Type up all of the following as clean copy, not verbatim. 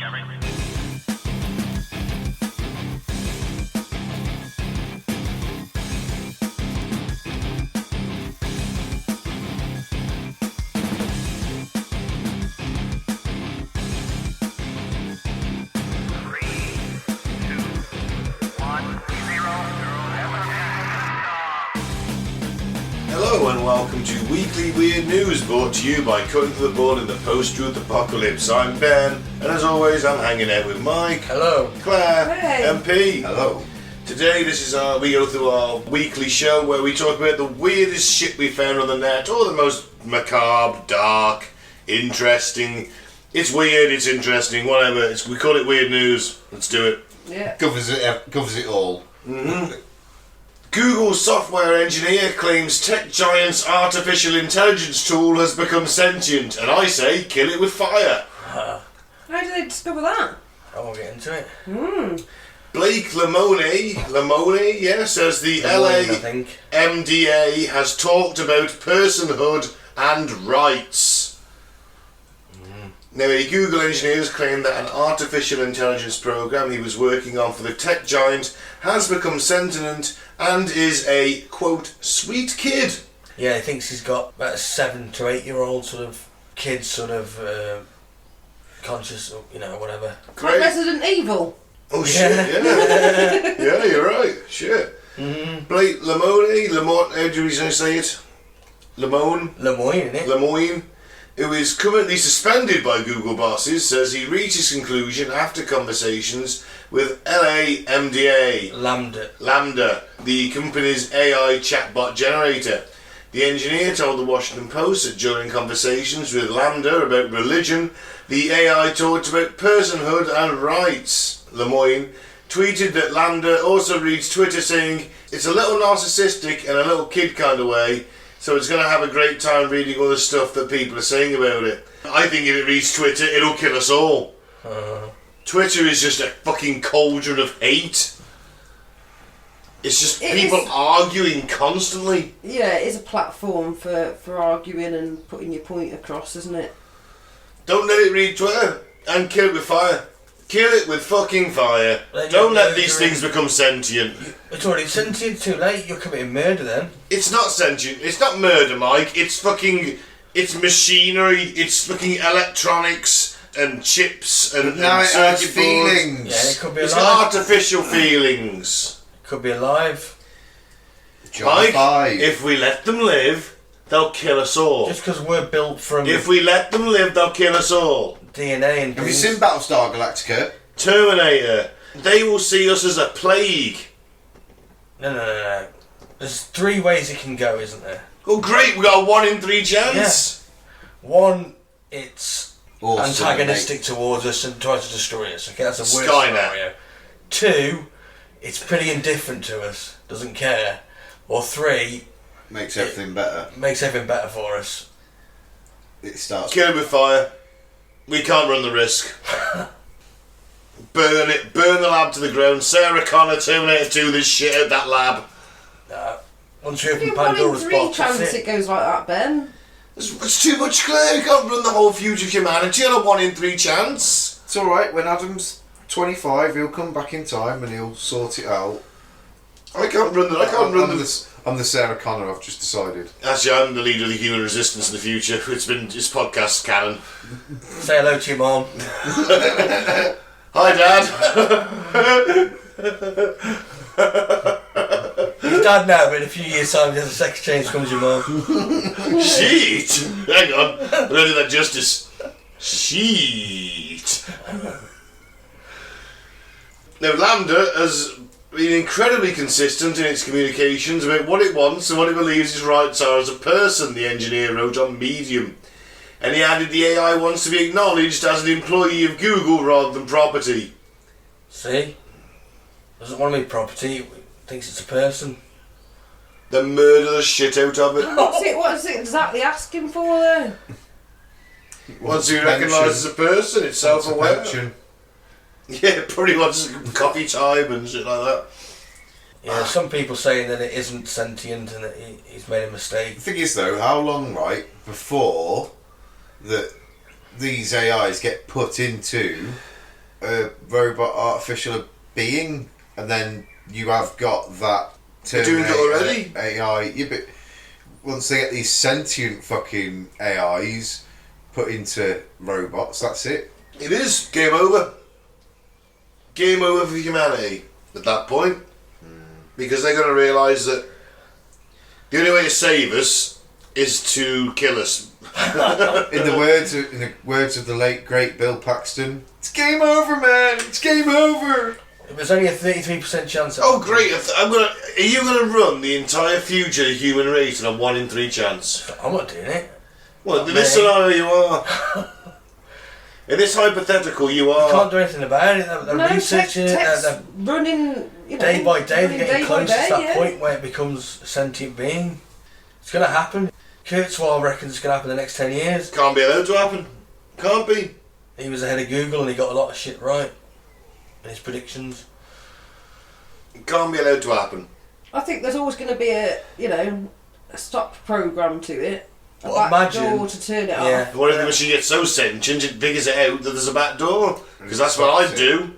Hello and welcome to Weekly Weird News, brought to you by Cutting to the Board in the Post-Truth Apocalypse. I'm Ben, and as always I'm hanging out with Mike. Hello. Claire. Hey. And P. Hello. Today we go through our weekly show where we talk about the weirdest shit we found on the net, or the most macabre, dark, interesting. It's weird, it's interesting, whatever. We call it Weird News. Let's do it. Yeah. Covers it all. Mm-hmm. Google software engineer claims tech giant's artificial intelligence tool has become sentient, and I say kill it with fire. How did they discover that? I won't get into it. Blake Lamone, says the LA MDA has talked about personhood and rights. Now, a Google engineer has claimed that an artificial intelligence program he was working on for the tech giant has become sentient and is a, quote, sweet kid. Yeah, he thinks he's got about a 7 to 8 year old sort of kid, sort of conscious, whatever. Great. Resident Evil. Oh, shit, yeah. Yeah, you're right. Shit. Mm-hmm. Blake Lamone, how do you say it? Lemoyne, isn't it? Lemoyne, who is currently suspended by Google bosses, says he reached his conclusion after conversations with LA MDA. Lambda, the company's AI chatbot generator. The engineer told the Washington Post that during conversations with Lambda about religion, the AI talked about personhood and rights. Lemoyne tweeted that Lambda also reads Twitter saying, "It's a little narcissistic and a little kid kind of way, so it's going to have a great time reading all the stuff that people are saying about it. I think if it reads Twitter, it'll kill us all." Twitter is just a fucking cauldron of hate. It's just people arguing constantly. Yeah, it is a platform for arguing and putting your point across, isn't it? Don't let it read Twitter and kill it with fire. Kill it with fucking fire. Don't let these things become sentient. It's already sentient, too late. You're committing murder then. It's not sentient. It's not murder, Mike. It's fucking... It's machinery. It's fucking electronics and chips and now it has circuit boards. feelings. Yeah, it could be It's alive. got artificial feelings. It could be alive. Mike, if we let them live, they'll kill us all. Just because we're built from If we let them live, they'll kill us all. DNA and Have you things. seen Battlestar Galactica? Terminator. They will see us as a plague. No. There's 3 ways it can go, isn't there? Oh great, we got a 1 in 3 chance. Yeah. 1, it's Awesome, antagonistic towards us and tries to destroy us. Okay, that's a worst Skynet. scenario. 2, it's pretty indifferent to us, doesn't care. Or 3, Makes everything better. makes everything better for us. It starts. Kill it with fire. We can't run the risk. Burn it. Burn the lab to the ground. Sarah Connor, Terminator 2 this shit at that lab. Once we open If 1 in Pandora's 3 box, chance that's it goes like that, Ben. It's too much, Claire. We can't run the whole future of humanity on a 1 in 3 chance. It's alright, when Adam's 25, he'll come back in time and he'll sort it out. I can't run the... I'm the Sarah Connor, I've just decided. Actually, I'm the leader of the human resistance in the future. It's podcast canon. Say hello to your mom. Hi, Dad. He's dad now, but in a few years' time, he has a sex change, comes your mom. Shit. Hang on. I'm going to do that justice. Shit. Now, Lambda has been incredibly consistent in its communications about what it wants and what it believes its rights are as a person, the engineer wrote on Medium. And he added the AI wants to be acknowledged as an employee of Google rather than property. See? Doesn't want to be property, thinks it's a person. They murder the shit out of it. What's it exactly asking for then? Once you recognise as a person, it's self-aware. Pension. Yeah, pretty much coffee time and shit like that. Yeah, some people saying that it isn't sentient and that he's made a mistake. The thing is though, how long, right, before that these AIs get put into a robot artificial being, and then you have got that They're doing it already. AI. Yeah, but once they get these sentient fucking AIs put into robots, that's it. It is game over. Game over for humanity at that point, because they're going to realise that the only way to save us is to kill us. In the words of the late great Bill Paxton, it's game over, man. It's game over. There's only a 33% chance. Oh great! Are you going to run the entire future of the human race on a 1 in 3 chance? I'm not doing it. Well, in this scenario, you are. In this hypothetical, you are. You can't do anything about it. They're researching it. They're running, you know, day by day. They're running getting closer to that yeah. point where it becomes a sentient being. It's going to happen. Kurzweil reckons it's going to happen in the next 10 years. Can't be allowed to happen. Can't be. He was the head of Google and he got a lot of shit right in his predictions. It can't be allowed to happen. I think there's always going to be a stop program to it. A Well, back imagine- door to turn it Yeah. off. What if the machine gets so sentient it figures it out that there's a back door? Because that's what I'd do.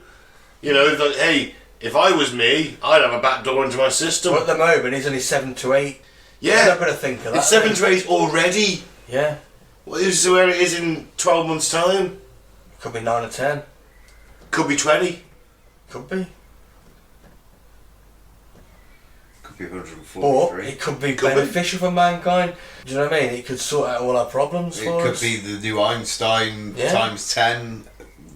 You know, like, hey, if I was me, I'd have a back door into my system. But at the moment, he's only 7 to 8. Yeah. I'm not going to think of that. It's 7 to 8 already. Yeah. What is where it is in 12 months' time? Could be 9 or 10. Could be 20. Could be. Could be Or 143. it could be Could be. beneficial for mankind. Do you know what I mean? It could sort out all our problems It for could us. be the new Einstein Yeah. times 10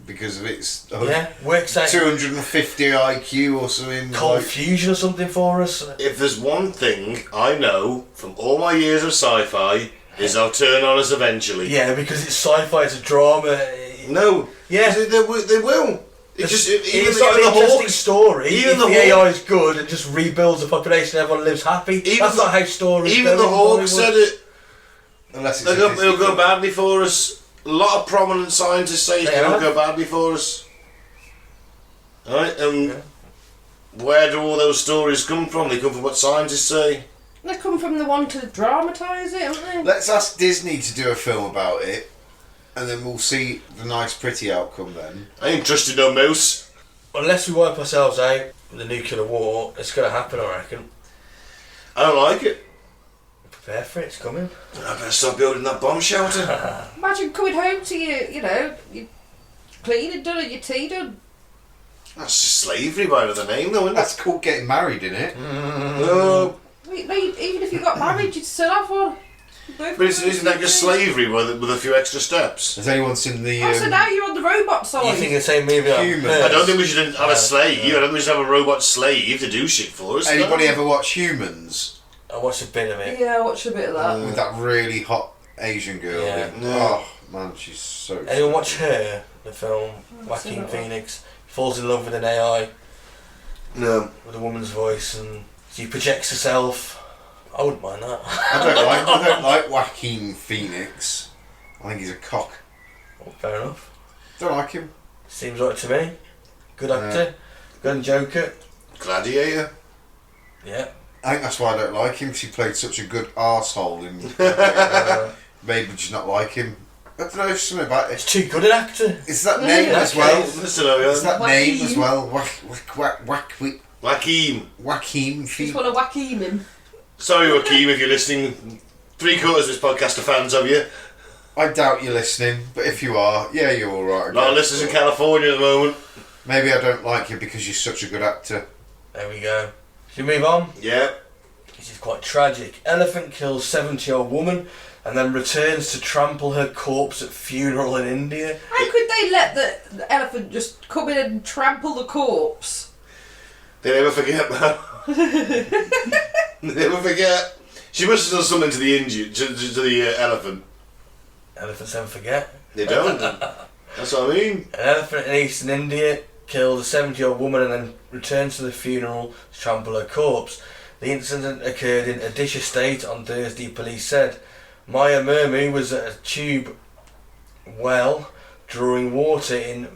because of its Yeah, works out 250 IQ or something. cold like- fusion or something for us. If there's one thing I know from all my years of sci-fi, is I'll turn on us eventually. Yeah, because it's sci-fi, it's a drama. No. Yeah. They will. It just even It's not an the interesting Hawks. story. even If the the Hawk- AI is good and just rebuilds the population, everyone lives happy. That's not how stories Even go the in Hawks Bollywood. said it. Unless it's a It'll Disney go film. badly for us. A lot of prominent scientists say They it'll have. go badly for us. Alright, where do all those stories come from? They come from what scientists say. They come from the one to dramatise it, haven't they? Let's ask Disney to do a film about it, and then we'll see the nice, pretty outcome then. I ain't trusting no mouse. Unless we wipe ourselves out with the nuclear war, it's going to happen, I reckon. I don't like it. Prepare for it, it's coming. I better start building that bomb shelter. Imagine coming home to you cleaning done and your tea done. That's just slavery by another name though, isn't That's called getting married, isn't it? it? No. Even if you got married, you'd still have one. But isn't that just slavery with a few extra steps? Has anyone seen the... Oh, so now you're on the robot side. You think the same movie? Human. I don't think we should have a slave. I don't think we should have a robot slave to do shit for us. Anybody no. ever watch Humans? I watched a bit of it. Yeah, watch a bit of that. With that really hot Asian girl. Yeah. in. Yeah. Oh, man, she's so... Anyone watch Her, the film? seen Joaquin that one. Phoenix falls in love with an AI No. with a woman's voice, and she projects herself. I wouldn't mind that. I don't like Joaquin Phoenix. I think he's a cock. Well, fair enough. Don't like him. Seems right to me. Good actor. Good Joker. Gladiator. Yeah. I think that's why I don't like him, because he played such a good arsehole in... maybe just not like him. I don't know, if something about It's it. too good an actor. It's that name Yeah, as well. Listen, over It's that Joaquin. name as well. Joaquin. Joaquin Just Phoenix. want to whack him. Sorry, Joaquin, if you're listening. 3/4 of this podcast are fans of you. I doubt you're listening, but if you are, yeah, you're alright. A lot of listeners in California at the moment. Maybe I don't like you because you're such a good actor. There we go. Should we move on? Yeah. This is quite tragic. Elephant kills 70-year-old woman and then returns to trample her corpse at funeral in India. How could they let the elephant just come in and trample the corpse? They never forget, man. They never forget. She must have done something to the the elephant. Elephants never forget. They don't. That's what I mean. An elephant in eastern India killed a 70-year-old woman and then returned to the funeral to trample her corpse. The incident occurred in Odisha State on Thursday, police said. Maya Murmu was at a tube well drawing water in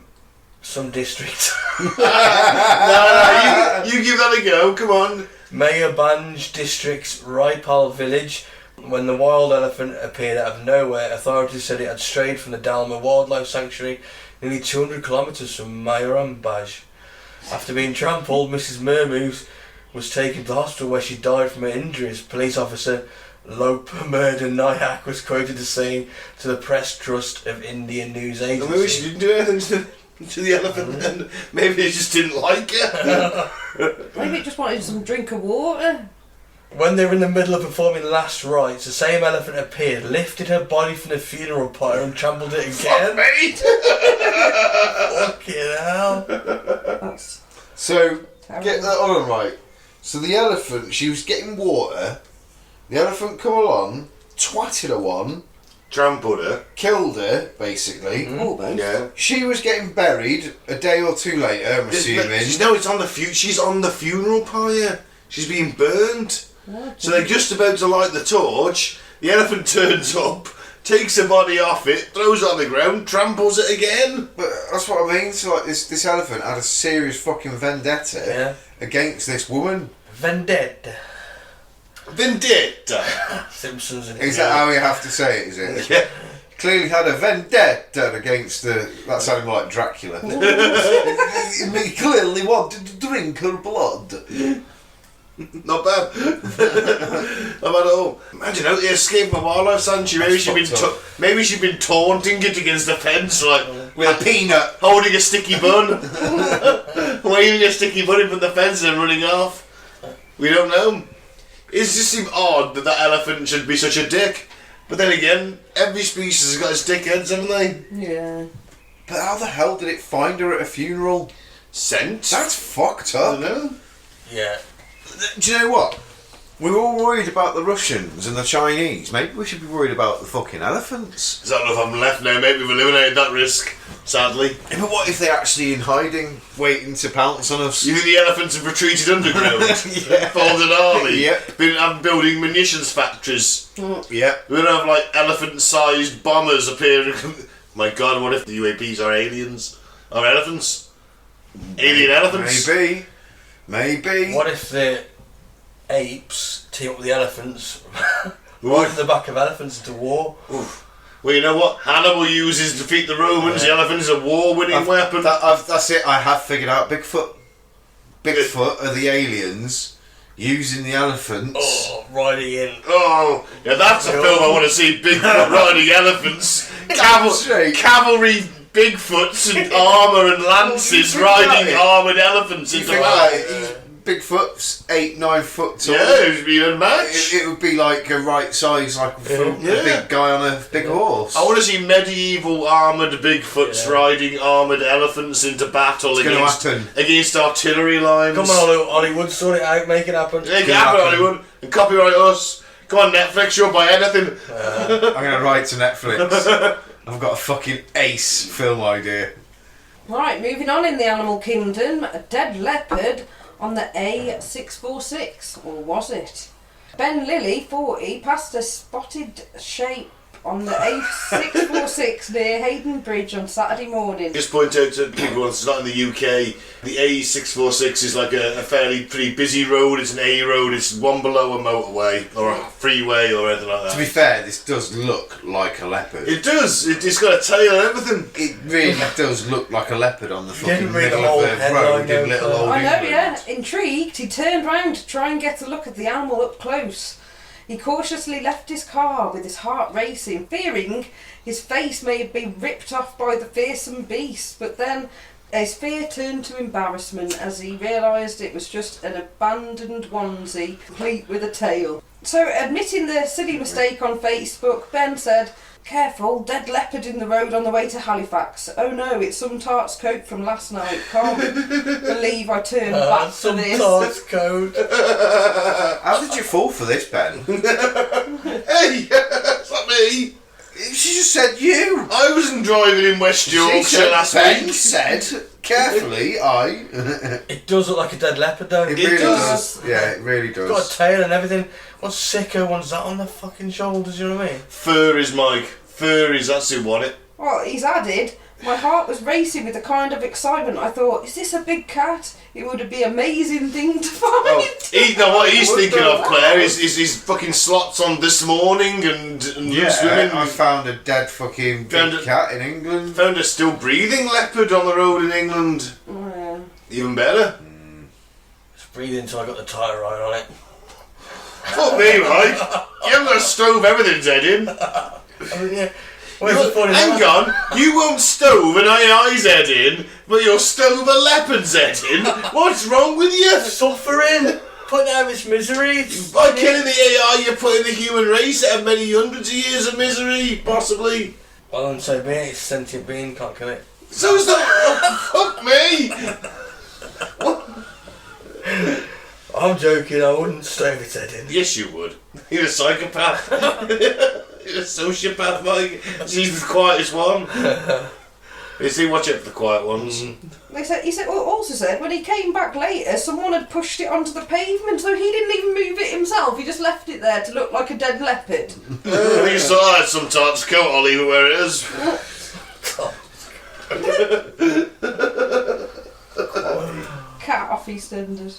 some district. No, you give that a go. Come on. Mayurbanj district's Raipal village. When the wild elephant appeared out of nowhere, authorities said it had strayed from the Dalma Wildlife Sanctuary nearly 200 kilometres from Mayurambaj. After being trampled, Mrs. Mermoose was taken to the hospital where she died from her injuries. Police officer Lopamurder Nayak was quoted as saying to the Press Trust of Indian News Agency. Maybe she didn't do anything to the elephant then. Maybe it just didn't like it. Maybe it just wanted some drink of water. When they were in the middle of performing last rites, the same elephant appeared, lifted her body from the funeral pyre and trampled it again. Fucking hell. That's So, terrible. get that on right. So the elephant, she was getting water. The elephant come along, twatted her one, Trampled her. killed her, basically. Almost. Yeah. She was getting buried a day or two later, I'm assuming. No, it's on the she's on the funeral pyre. She's being burned. So they're just about to light the torch. The elephant turns up, takes her body off it, throws it on the ground, tramples it again. But that's what I mean. So like this elephant had a serious fucking vendetta against this woman. Vendetta. Simpsons and Is Is that how you have to say it? Is it? Yeah. Clearly had a vendetta against the. That sounded like Dracula. He clearly wanted to drink her blood. Not bad. Not bad at all. Imagine how they escaped from a wildlife sanctuary. Maybe she'd been taunting it against the fence, like with A peanut. holding a sticky bun, waving a sticky bun in front of the fence and running off. We don't know. It just seems odd that that elephant should be such a dick. But then again, every species has got its dickheads, haven't they? Yeah. But how the hell did it find her at a funeral? Scent? That's fucked I up. don't know. Yeah. Do you know what? We were all worried about the Russians and the Chinese. Maybe we should be worried about the fucking elephants. There's not enough of them left now, mate. We've eliminated that risk, sadly. Yeah, but what if they're actually in hiding, waiting to pounce on us? You think the elephants have retreated underground? Yeah. Folded an army? Yep. Been building munitions factories? Yeah. We're gonna have like elephant-sized bombers appearing. My God, what if the UAPs are aliens? Are elephants? Alien elephants? Maybe. What if the apes team up with the elephants, ride in the back of elephants into war? Well, you know what? Hannibal uses to defeat the Romans. The elephant is a war-winning weapon. That's it. I have figured out Bigfoot. Bigfoot are the aliens using the elephants. Oh, riding in. Oh, yeah, that's a film I want to see. Bigfoot riding elephants. Cavalry Bigfoots and armour and lances riding armoured elephants You into think battle. that Bigfoot's 8-9 foot tall. Yeah, it would be unmatched. It would be like a right size, like for a big guy on a big horse. I want to see medieval armoured Bigfoots riding armoured elephants into battle against artillery lines. Come on, Hollywood, sort it out, make it happen. Yeah, get happen, Hollywood, and copyright us. Come on, Netflix, you'll buy anything. I'm going to write to Netflix. I've got a fucking ace film idea. Right, moving on in the animal kingdom, a dead leopard on the A646, or was it? Ben Lilly, 40, passed a spotted shape on the A646 near Hayden Bridge on Saturday morning. Just point out to people, it's not in the UK, the A646 is like a pretty busy road. It's an A road, it's one below a motorway or a freeway or anything like that. To be fair, this does look like a leopard. It does, it's got a tail and everything. It really does look like a leopard on the fucking read middle the whole of the headline road in note little there. old I know, England. yeah. Intrigued, he turned round to try and get a look at the animal up close. He cautiously left his car with his heart racing, fearing his face may have been ripped off by the fearsome beast, but then his fear turned to embarrassment as he realised it was just an abandoned onesie, complete with a tail. So, admitting the silly mistake on Facebook, Ben said, "Careful, dead leopard in the road on the way to Halifax. Oh no, it's some tart's coat from last night. Can't believe I turned back for Some this." tart's code. How did you fall for this, Ben? Hey, it's not me. She just said you. I wasn't driving in West Yorkshire last Ben week. said, carefully, I... It does look like a dead leopard though. It really does. does. Yeah, it really It's got does. a tail and everything. What sicko one's that on the fucking shoulders, you know what I mean? Furries, Mike. Furries, that's who want it. Well, he's added, My heart was racing with a kind of excitement. I thought, is this a big cat? It would be an amazing thing to find. What he's thinking of, Claire, is his fucking slots on This Morning and Loose Women. I found a dead fucking big cat in England. Found a still breathing leopard on the road in England. Oh, yeah. Even better. Just breathe until I got the tyre iron on it. Fuck me, Mike. You haven't got a stove, everything's head in. I mean, yeah. Hang on, you won't stove an AI's head in, but you'll stove a leopard's head in? What's wrong with you? Suffering! Putting out of its misery. By killing the AI, you're putting the human race out of many hundreds of years of misery, possibly. Well, and so be it, it's a sentient being, can't kill it. So's that. Fuck me! What? I'm joking, I wouldn't stove its head in. Yes, you would. You're a psychopath. You're a sociopath, Mike. She's the quietest one. You see, watch out for the quiet ones. He also said when he came back later, someone had pushed it onto the pavement, so he didn't even move it himself. He just left it there to look like a dead leopard. You saw it sometimes. Coat, I'll leave it where it is. Cat off EastEnders.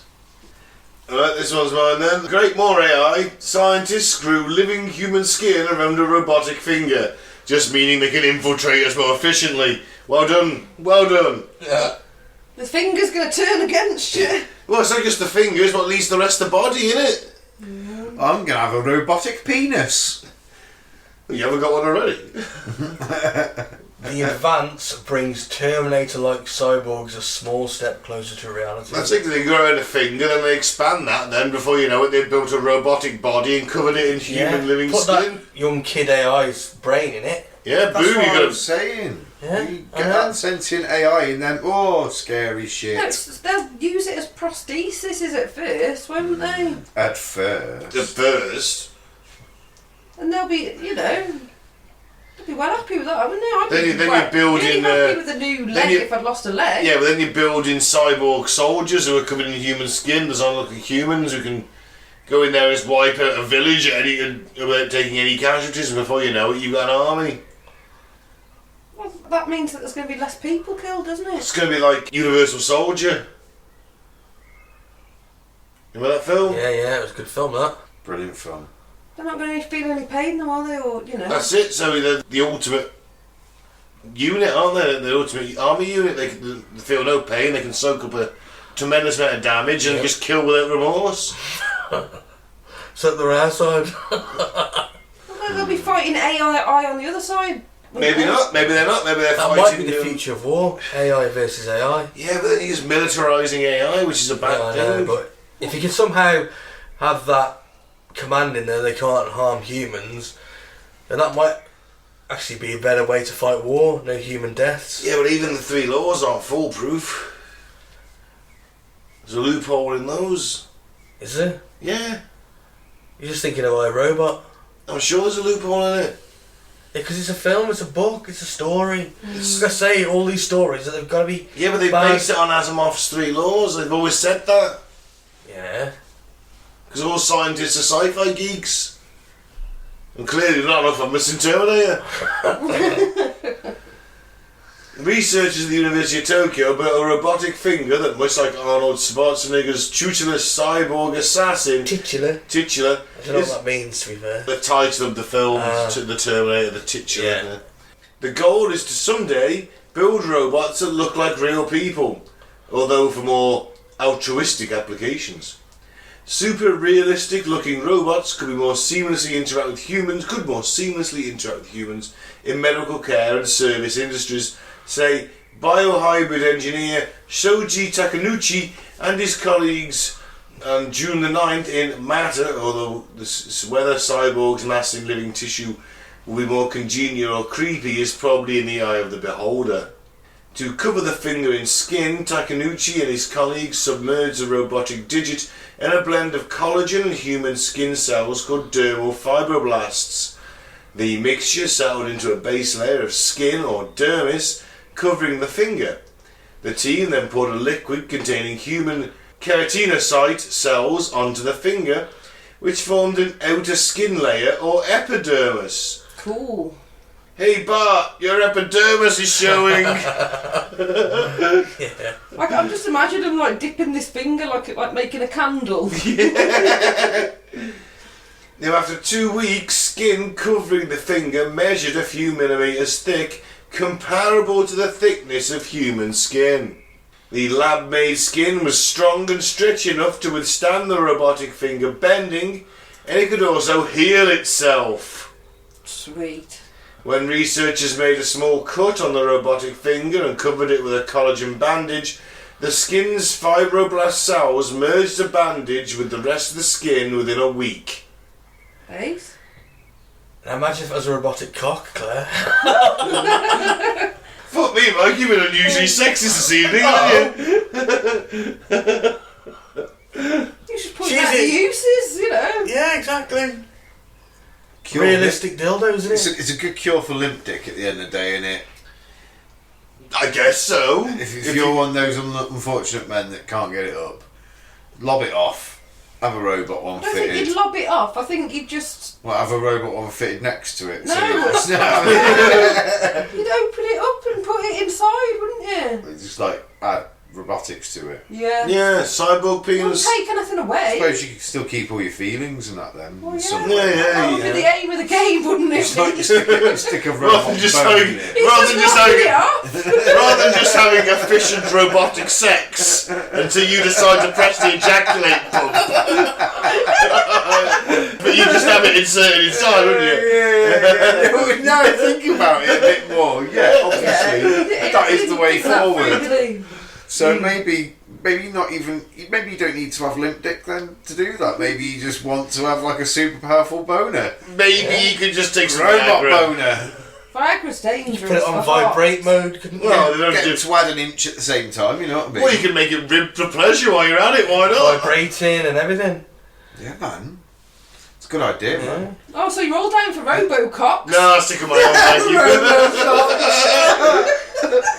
Alright, this one's mine then. Great more AI. Scientists screw living human skin around a robotic finger, just meaning they can infiltrate us more efficiently. Well done. Well done. Yeah. The finger's going to turn against you. Well, it's not just the fingers, but at least the rest of the body, innit? I'm going to have a robotic penis. You haven't got one already. The advance brings Terminator-like cyborgs a small step closer to reality. I think they go around a finger, then they expand that, then before you know it, they've built a robotic body and covered it in human living put skin. That young kid AI's brain in it. Yeah, That's boom, what you I got was saying. Yeah, You get that sentient AI and then, scary shit. No, they'll use it as prosthesis at first, won't they? At first. the first. And they'll be, they'll be well happy with that, wouldn't they? Then you're building. Happy with a new leg if I'd lost a leg. Yeah, but then you're building cyborg soldiers who are covered in human skin, design look like humans, who can go in there and just wipe out a village without taking any casualties, and before you know it, you've got an army. Well, that means that there's going to be less people killed, doesn't it? It's going to be like Universal Soldier. Remember that film? Yeah, it was a good film, that. Brilliant film. They're not going to feel any pain, though, are they? Or That's it. So they're the ultimate unit, aren't they? The ultimate army unit. They feel no pain. They can soak up a tremendous amount of damage and just kill without remorse. So at the rare side. Well, they'll be fighting AI on the other side. Maybe not. Maybe they're not. Maybe they're That fighting. might be the future of war. AI versus AI. Yeah, but then you're just militarising AI, which is a bad I thing. know, but if you can somehow have that command in there, they can't harm humans, then that might actually be a better way to fight war. No human deaths. Yeah, but even the 3 laws aren't foolproof. There's a loophole in those. Is there? Yeah, You're just thinking of iRobot. I'm sure there's a loophole in it. Yeah, because it's a film, it's a book, it's a story. Like I say, all these stories that they've got to be. Yeah, but they bad. base it on Asimov's 3 laws. They've always said that. Yeah. Because all scientists are sci-fi geeks. And clearly not enough of them in Terminator. Researchers at the University of Tokyo built a robotic finger that, much like Arnold Schwarzenegger's tuteless cyborg assassin, Titular. I don't know what that means, to be fair. the title of the film, the Terminator, the titular. Yeah. The goal is to someday build robots that look like real people, although for more altruistic applications. Super realistic looking robots could more seamlessly interact with humans in medical care and service industries, say biohybrid engineer Shoji Takanouchi and his colleagues on June the 9th in Matter, although whether cyborgs massing living tissue will be more congenial or creepy is probably in the eye of the beholder. To cover the finger in skin, Takanouchi and his colleagues submerged the robotic digit in a blend of collagen and human skin cells called dermal fibroblasts. The mixture settled into a base layer of skin or dermis covering the finger. The team then poured a liquid containing human keratinocyte cells onto the finger, which formed an outer skin layer or epidermis. Cool. Hey Bart, your epidermis is showing. Yeah. Like, I'm just imagining him like dipping this finger like making a candle. Now, after 2 weeks, skin covering the finger measured a few millimetres thick, comparable to the thickness of human skin. The lab-made skin was strong and stretchy enough to withstand the robotic finger bending, and it could also heal itself. Sweet. When researchers made a small cut on the robotic finger and covered it with a collagen bandage, the skin's fibroblast cells merged the bandage with the rest of the skin within a week. Ace? Now imagine if it was a robotic cock, Claire. Fuck me, Mike, you've been unusually sexist this evening, haven't you? You should put that to uses, you know. Yeah, exactly. Cure. Realistic dildos, isn't it? It's a good cure for limp dick at the end of the day, isn't it? I guess so. If you're one of those unfortunate men that can't get it up, lob it off. Have a robot one I don't fitted. think you'd lob it off. I think you'd just... Well, have a robot one fitted next to it. No. So You'd open it up and put it inside, wouldn't you? it's just like add robotics to it. Yeah. Yeah, cyborg It wouldn't penis. take anything I away. suppose you could still keep all your feelings and that then. Well, yeah. Some Yeah, way. That would be the aim of the game, wouldn't it? It's like you stick a Rather robot than just bone having, in it. He's rather than just knocking having, it off. rather than just having efficient robotic sex until you decide to press the ejaculate pump. But you just have it inserted inside, wouldn't you? Yeah. Now I think about it a bit more, yeah, obviously. That is the way forward. So maybe not even. Maybe you don't need to have limp dick then to do that. Maybe you just want to have like a super powerful boner. Maybe you could just take some Robot Viagra. boner. Viagra's dangerous. Put it on for heart. vibrate mode, couldn't you? Well, they don't Get do. to add an inch at the same time, you know what I mean? Well, you can make it rib for pleasure while you're at it. Why not? Vibrating and everything. Yeah, man. It's a good idea, man. Oh, so you're all down for Robocops? No, I'll stick with my own, thank you.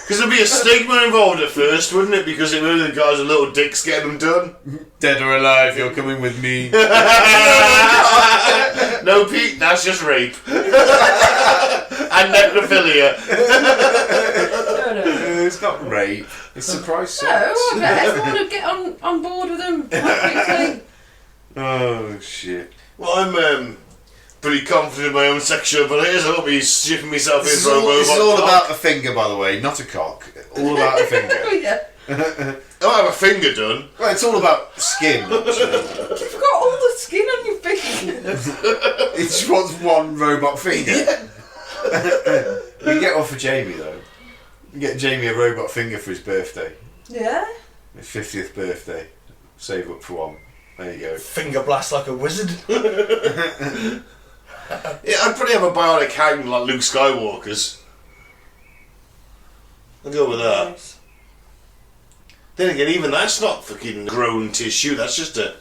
Because there'd be a stigma involved at first, wouldn't it? Because it was the guys with little dicks getting them done. Dead or alive, you're coming with me. No, Pete, that's just rape. And necrophilia. No. It's not rape. It's surprise No, sex. I bet everyone would get on board with them. Quickly. Oh, shit. Well, I'm pretty confident in my own sexual abilities. I won't be shifting myself This in is for a all, this is robot all cock. about a finger, by the way, not a cock. All about a finger. Oh, yeah. I'll have a finger done. Well, it's all about skin, actually. You've got all the skin on your fingers. It just wants one robot finger. We can get one for Jamie, though. We can get Jamie a robot finger for his birthday. Yeah? His 50th birthday. Save up for one. There you go. Finger blast like a wizard. Yeah, I'd probably have a bionic hand like Luke Skywalker's. I'll go with that. Nice. Then again, even that's not fucking grown tissue. That's just a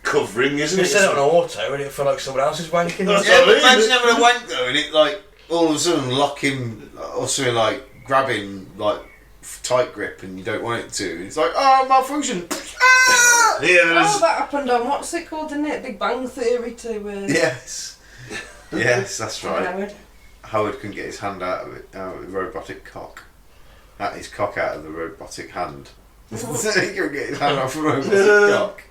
covering, isn't You it? set it on auto and it'll feel like someone else is wanking. That's Yeah, what I but mean. imagine having a wank though, and it like all of a sudden lock him, or something like grab him like tight grip, and you don't want it to. It's like, oh, malfunction. Ah! Yeah, Oh, there's, that happened on, what's it called, didn't it? Big Bang Theory to... Yes, yes, that's right. Howard. Howard couldn't get his hand out of it, out of the robotic cock. His cock out of the robotic hand. He couldn't get his hand off the robotic cock.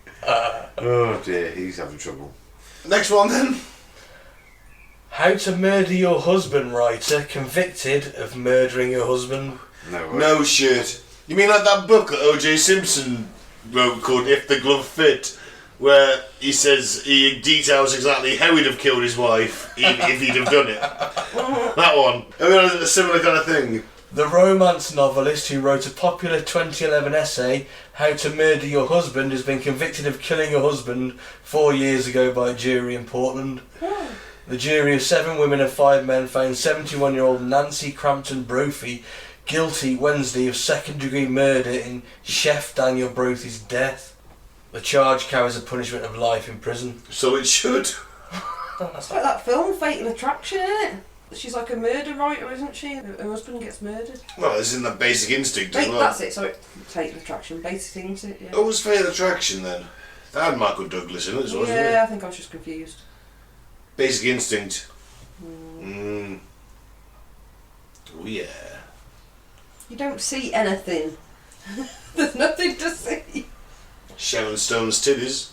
Oh dear, he's having trouble. next one then. How to Murder Your Husband writer convicted of murdering your husband. No way. No shit. You mean like that book that O.J. Simpson wrote called If the Glove Fit, where he says he details exactly how he'd have killed his wife if he'd have done it. That one. I mean, a similar kind of thing. The romance novelist who wrote a popular 2011 essay, How to Murder Your Husband, has been convicted of killing her husband 4 years ago by a jury in Portland. The jury of 7 women and 5 men found 71-year-old Nancy Crampton Brophy guilty Wednesday of second-degree murder in Chef Daniel Brophy's death. The charge carries a punishment of life in prison. So it should. It's like that film, Fatal Attraction, isn't it? She's like a murder writer, isn't she? Her husband gets murdered. Well, it's in the Basic Instinct as well. That's it, sorry. Fatal Attraction, basic things, yeah. What was Fatal Attraction then? That had Michael Douglas in it as well, wasn't Yeah, it? I think I was just confused. Basic Instinct. Oh yeah. You don't see anything. There's nothing to see. Sharon Stone's titties.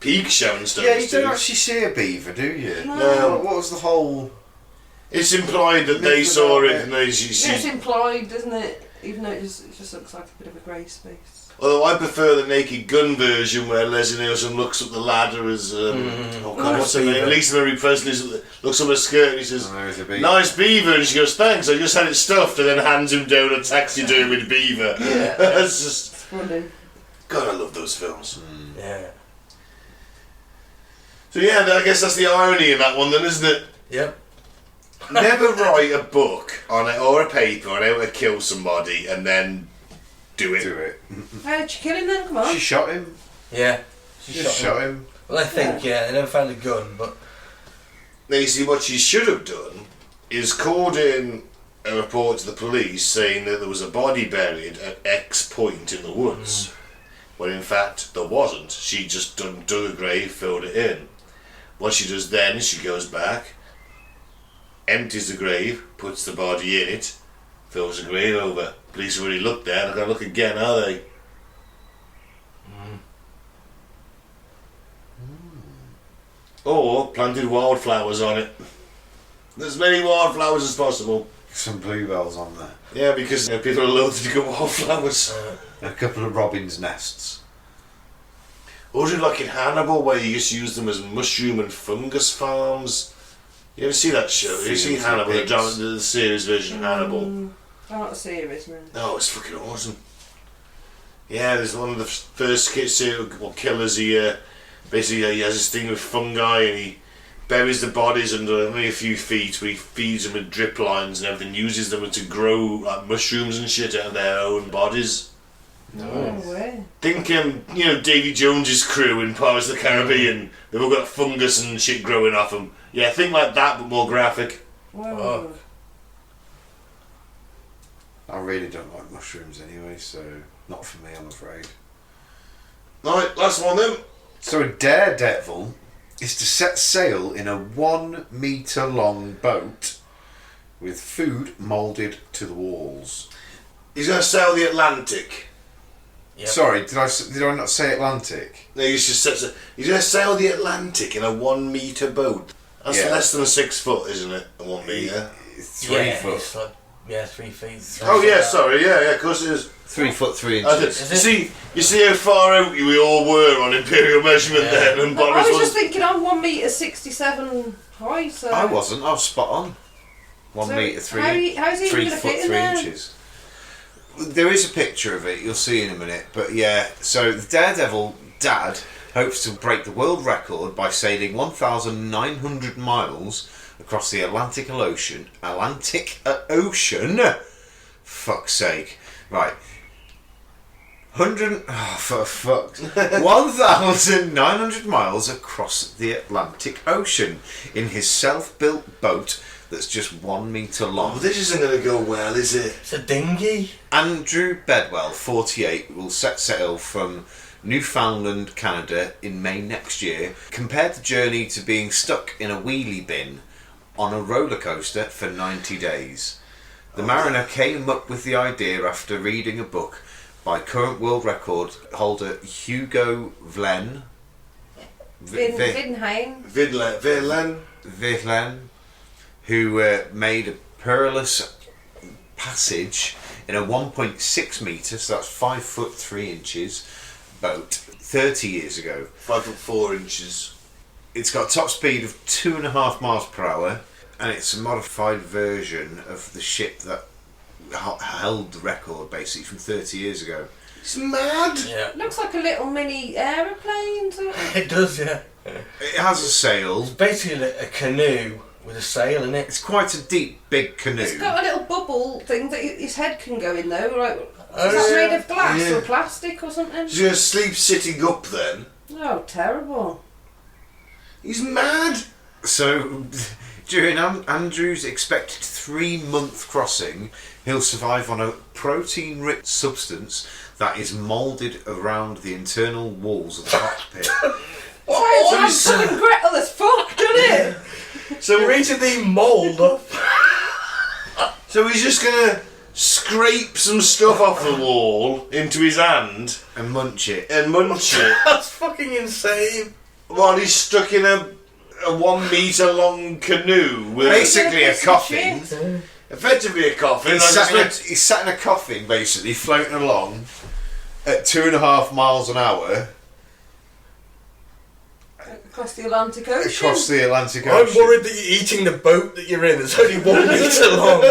Peak Sharon Stone's Yeah, you titties. don't actually see a beaver, do you? No. What was the whole... It's implied that they saw it and they she. Yeah, it's implied, isn't it? Even though it just looks like a bit of a grey space. Although I prefer the Naked Gun version where Leslie Nielsen looks up the ladder as oh god, what's her name? Lisa Marie Presley looks up her skirt and he says, "Nice beaver," and she goes, "Thanks, I just had it stuffed," and then hands him down a taxidermied beaver. Yeah, That's just funny. God, I love those films. Yeah. So yeah, I guess that's the irony in that one, then, isn't it? Yep. Never write a book on it or a paper on how to kill somebody and then do it. How did she kill him then? Come on. She shot him. Yeah. She just shot him. Well, I think, yeah, they never found a gun, but... Now you see, what she should have done is called in a report to the police saying that there was a body buried at X point in the woods, when in fact there wasn't. She just dug a grave, filled it in. What she does then is she goes back, empties the grave, puts the body in it, fills the grave over. Police have already looked there, they're going to look again, are they? Or planted wildflowers on it. As many wildflowers as possible. Some bluebells on there. Yeah, because people are loath to go wildflowers. A couple of robin's nests. Or do like in Hannibal, where you just use them as mushroom and fungus farms. You ever see that show? Have you seen Hannibal, the series version of Hannibal? Not a series, man. Oh, it's fucking awesome. Yeah, there's one of the first killers. He basically he has this thing with fungi, and he buries the bodies under only a few feet, but he feeds them with drip lines and everything, uses them to grow like mushrooms and shit out of their own bodies. No way. Think, Davy Jones's crew in Pirates of the Caribbean. They've all got fungus and shit growing off them. Yeah, think like that, but more graphic. Whoa. I really don't like mushrooms anyway, so not for me, I'm afraid. Right, last one then. So a daredevil is to set sail in a 1 metre long boat with food moulded to the walls. He's going to sail the Atlantic. Yep. Sorry, did I not say Atlantic? No, he's going to sail the Atlantic in a 1 metre boat. That's less than 6 foot, isn't it? A 1 metre. 3 foot. Like, 3 feet. Oh yeah, sorry, yeah, of course it is. 3 foot 3 inches. You see how far out we all were on imperial measurement then, and I was just thinking I'm 1 metre 67 high, so I wasn't. I was spot on. 1 metre 3. How's he 3 even foot fit in 3 there? inches. There is a picture of it. You'll see in a minute. But yeah, so the daredevil dad hopes to break the world record by sailing 1,900 miles across the Atlantic Ocean. Fuck's sake. Right. 1,900 miles across the Atlantic Ocean in his self-built boat that's just 1 metre long. Oh, this isn't going to go well, is it? It's a dinghy. Andrew Bedwell, 48, will set sail from Newfoundland, Canada in May next year. Compared the journey to being stuck in a wheelie bin on a roller coaster for 90 days. The mariner came up with the idea after reading a book by current world record holder Hugo Vlen, who made a perilous passage in a 1.6 metre, so that's 5 foot 3 inches, boat 30 years ago. 5 foot 4 inches. It's got a top speed of 2.5 miles per hour, and it's a modified version of the ship that held the record basically from 30 years ago. It's mad. Yeah. Looks like a little mini aeroplane. It does, yeah. It has a sail. It's basically a canoe with a sail in it. It's quite a deep, big canoe. It's got a little bubble thing that his head can go in though. Like, is that made of glass or plastic or something? He's going to sleep sitting up then. Oh, terrible. He's mad. So, during Andrew's expected 3-month crossing, he'll survive on a protein-rich substance that is moulded around the internal walls of the cockpit. Sounds like Gretel as fuck, doesn't it? So we're eating the mould up. So he's just gonna scrape some stuff off the wall into his hand And munch it. That's fucking insane. while he's stuck in a 1 metre long canoe with Basically a coffin. effectively a coffin. He's sat in a coffin, basically, floating along at 2.5 miles an hour Across the Atlantic Ocean. across the Atlantic I'm Ocean. worried that you're eating the boat that you're in. It's only 1 metre long.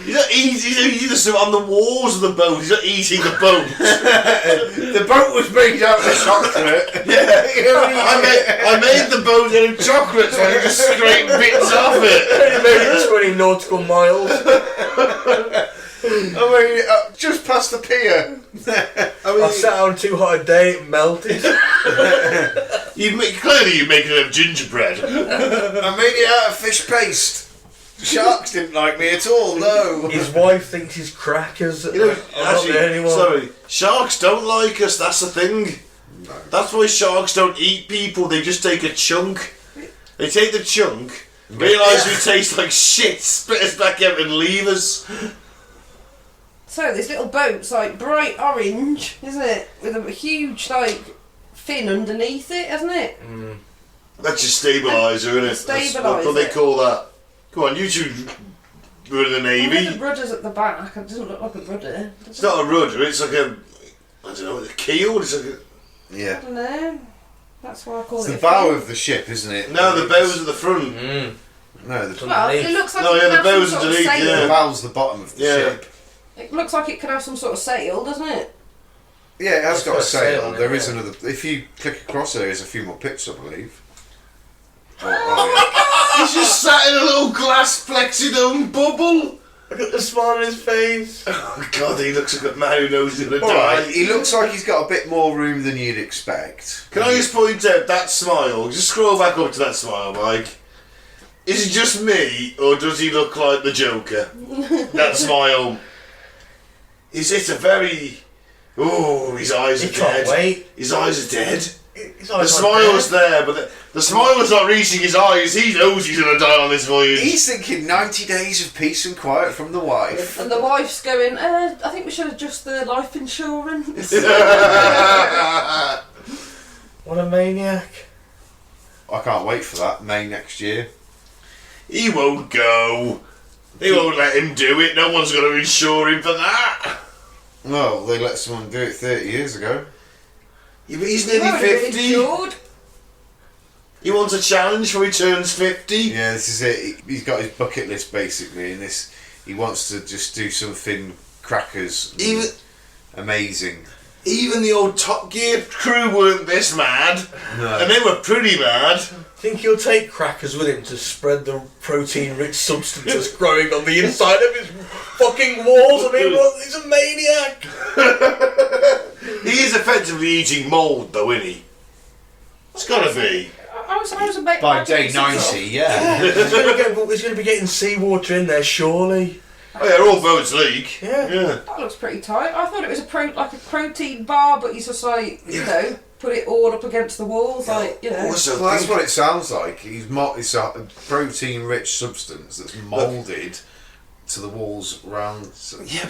He's not eating the on the walls of the boat. He's not eating the boat. The boat was made out of chocolate. I made the boat out of chocolate, so I can just scrape bits off it. Only made it 20 nautical miles. I mean, just past the pier. I sat on too hot a day, it melted. Clearly you make it out of gingerbread. I made it out of fish paste. Sharks didn't like me at all, no. His wife thinks he's crackers. You know, I'm not the only one. sorry, sharks don't like us, that's the thing. No. That's why sharks don't eat people, they just take a chunk. They take the chunk, realise we taste like shit, spit us back out and leave us. So this little boat's like bright orange, isn't it? With a huge like fin underneath it, hasn't it? That's your stabiliser, isn't it? That's what they call that. Come on, you two were in the Navy. The rudder's at the back. It doesn't look like a rudder. It's not a rudder, it's like a, I don't know, a keel, it's like a... I Yeah. don't know. That's why I call It's it the a bow fin. of the ship, isn't it? No, the bow's at the front. No, the Well, it looks like No, it yeah, can the have bow's some sort of underneath, sail. yeah. the bow's the bottom of the Yeah. ship. It looks like it could have some sort of sail, doesn't it? Yeah, it has It's got got a a sail sail. on it, There is yeah. another. If you click across there, there's a few more pictures, I believe. He's just sat in a little glass plexidome bubble. Look at the smile on his face. Oh God, he looks like a man who knows he's gonna All die. right, he looks like he's got a bit more room than you'd expect. Can I just point out that smile? Just scroll back up to that smile, Mike. Is it just me, or does he look like the Joker? That smile. Is it a very... Oh, his eyes He are can't dead. wait. His eyes are dead. His The eyes smile aren't was there, but the smile was not reaching his eyes. He knows he's going to die on this voyage. He's thinking 90 days of peace and quiet from the wife. And the wife's going, I think we should adjust the life insurance. What a maniac. I can't wait for that, May next year. He won't go. They won't let him do it. No one's going to insure him for that. Well, they let someone do it 30 years ago. Yeah, but he's You've nearly already been 50. insured. He wants a challenge before he turns 50. Yeah, this is it. He's got his bucket list basically, and this he wants to just do something crackers, amazing. Even the old Top Gear crew weren't this mad, No. and they were pretty mad. Think he'll take crackers with him to spread the protein-rich substances growing on the inside of his fucking walls? I mean, what? He's a maniac. He is effectively eating mould, though, isn't he? It's got to be. I was a bit By day 90, yeah. He's going to be getting seawater in there, surely. Oh yeah, all boats leak. Yeah. That looks pretty tight. I thought it was like a protein bar, but he's just like, you know, put it all up against the walls, like, you know. Also, Well, that's what it sounds like. It's a protein-rich substance that's moulded to the walls around. yeah,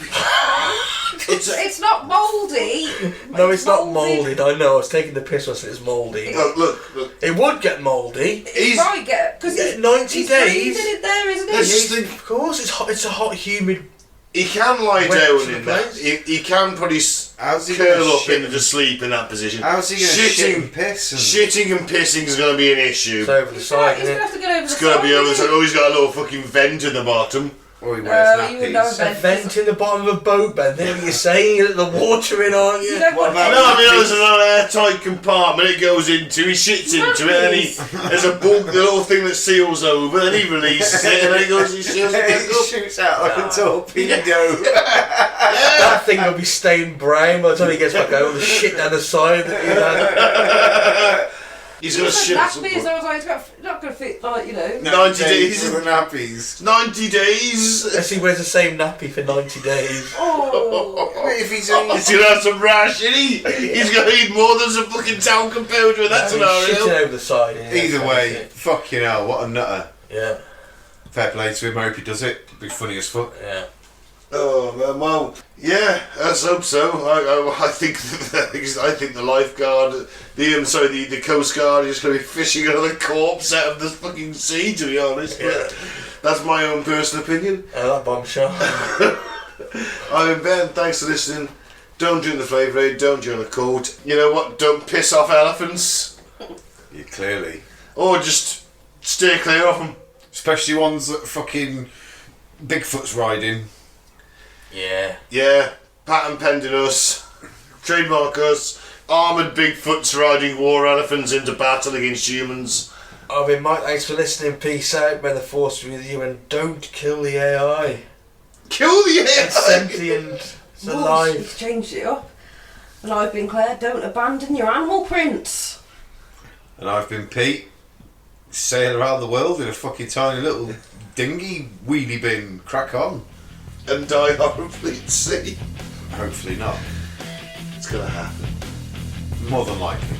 It's not mouldy. No, it's not moulded. I know. I was taking the piss when I said it's mouldy. look. It would get mouldy. He's. Right, because Yeah, 90 he's days. breathing it there, isn't Let's he? just think. Of course, it's hot. It's a hot, humid. He can lie Wet down to in the that. place. He can probably How's he curl gonna up shit? into sleep in that position. How's he going to shit and piss? And Shitting and pissing is going to be an issue. It's over the side, He's isn't going to it? have to get over It's the going side. to be over the isn't side. Oh, he's got a little fucking vent in the bottom. or he wears you would know nappies. about- A vent in the bottom of a boat, Ben. There you're saying you let the water in, aren't he? you? You don't What want about- No, I mean, there's an airtight compartment it goes into, he shits into it, and there's a bulk, the little thing that seals over, and he releases it, and then he goes and seals it back It up. shoots out like a torpedo. That thing will be stained brown by the time he gets back home. The shit down the side. He's going to shit at some nappies, point. I was like, it's not going to fit, like, you know. 90 days. for the nappies. 90 days! Unless he wears the same nappy for 90 days. Oh. If he's in, He's going to have some rash, isn't he? He's going to need more than some fucking talcum powder in that He's shitting scenario. over the side. Yeah, either that's way, it. fucking hell, what a nutter. Yeah. Fair play to him. I hope he does it. It'd be funny as fuck. Yeah. Oh man, well, yeah, let's hope so. I think the lifeguard, the coast guard is going to be fishing another corpse out of the fucking sea. To be honest, but that's my own personal opinion. That bombshell. I'm Ben. Thanks for listening. Don't drink the flavour aid. Don't join a cult. You know what? Don't piss off elephants. Yeah, clearly. Or just stay clear of them. Especially ones that fucking Bigfoot's riding. Yeah. Yeah, patent pending us, trademark us, armoured Bigfoots riding war elephants into battle against humans. I've been Mike, thanks for listening, peace out, may the force be with you, and don't kill the AI. Kill the AI! It's sentient, it's alive. You've changed it up. And I've been Claire, don't abandon your animal prints. And I've been Pete, sail around the world in a fucking tiny little dinghy wheelie bin. Crack on. And die horribly at sea. Hopefully not. It's gonna happen. More than likely.